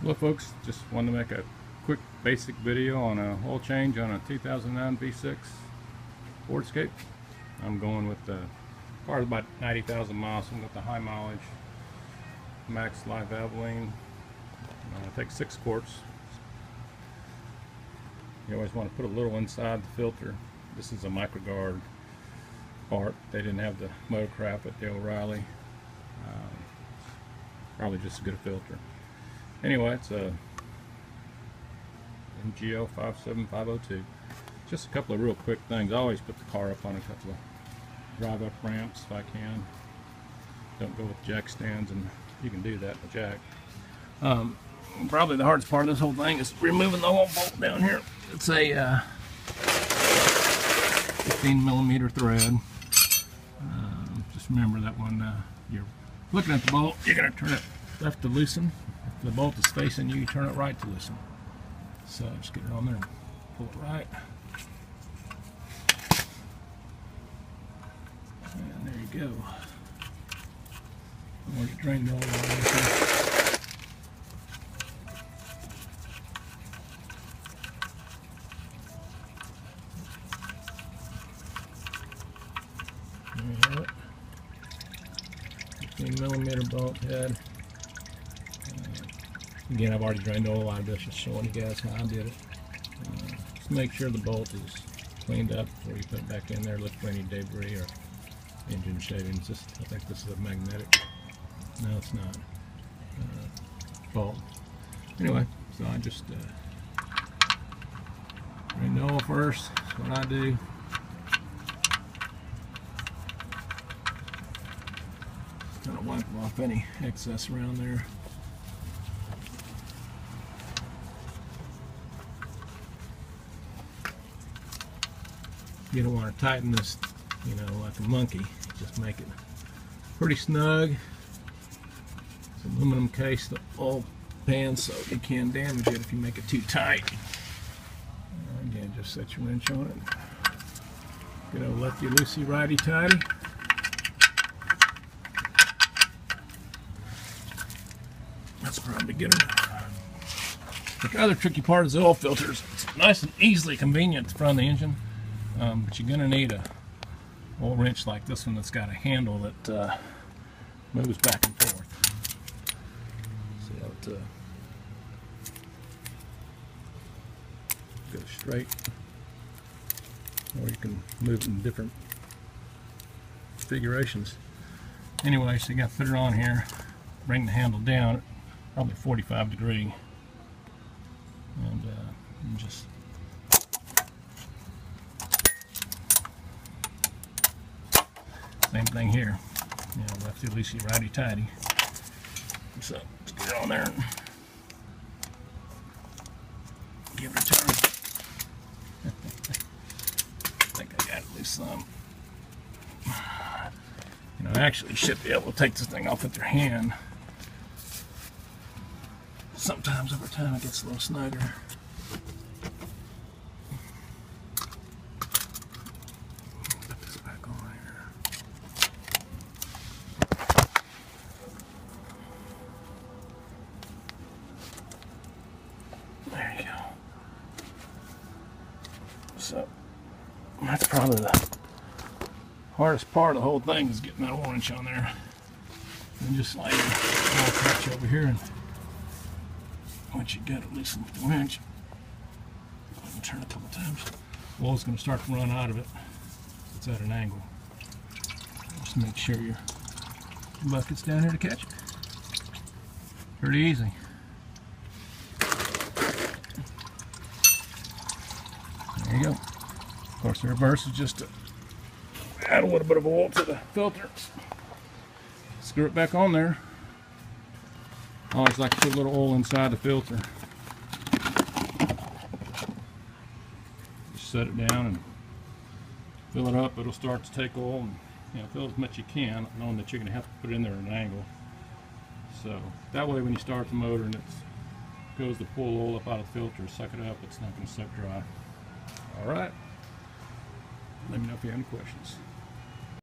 Hello folks, just wanted to make a quick basic video on a oil change on a 2009 V6 Ford Escape. I'm going with the car is about 90,000 miles, so I'm with the high mileage Max Live Valvoline. It takes 6 quarts. You always want to put a little inside the filter. This is a MicroGuard part. They didn't have the Motorcraft at the O'Reilly. Probably just as good a filter. Anyway, it's a MGL 57502. Just a couple of real quick things. I always put the car up on a couple of drive up ramps if I can. Don't go with jack stands, and you can do that with jack. Probably the hardest part of this whole thing is removing the whole bolt down here. It's a 15mm thread. Just remember that when you're looking at the bolt, you're going to turn it left to loosen. If the bolt is facing you, you turn it right to loosen. So just get it on there and pull it right. And there you go. I've already drained the oil out of there you have it. 15mm bolt head. Again, I've already drained the oil out of this, just showing you guys how I did it. Just make sure the bolt is cleaned up before you put it back in there. Look for any debris or engine shavings. I think this is a magnetic. No, it's not. Bolt. Anyway, so I just drain the oil first. That's what I do. Kind of wipe off any excess around there. You don't want to tighten this, like a monkey. Just make it pretty snug. It's aluminum case, the oil pan, so you can damage it if you make it too tight. Again, just set your wrench on it. Good old lefty loosey, righty tighty. That's probably good enough. The other tricky part is the oil filters. It's nice and easily convenient to run the engine. But you're going to need a oil wrench like this one that's got a handle that moves back and forth. See how it goes straight, or you can move it in different configurations. Anyway, so you got to put it on here, bring the handle down at probably 45 degrees, and just same thing here, lefty loosey, righty tighty. So let's get it on there and give it a turn. I think I got at least some. Actually, you should be able to take this thing off with your hand. Sometimes over time it gets a little snugger. There you go. So that's probably the hardest part of the whole thing, is getting that wrench on there. And just slide the oil catch over here, and once you get it loosened with the wrench, go ahead and turn it a couple times. The oil's going to start to run out of it. It's at an angle. Just make sure your bucket's down here to catch it. Pretty easy. There you go. Of course, the reverse is just to add a little bit of oil to the filter. Screw it back on there. I always like to put a little oil inside the filter. Just set it down and fill it up. It'll start to take oil, and fill as much as you can, knowing that you're going to have to put it in there at an angle. So that way, when you start the motor and it goes to pull oil up out of the filter, suck it up, it's not going to suck dry. All right. Let me know if you have any questions.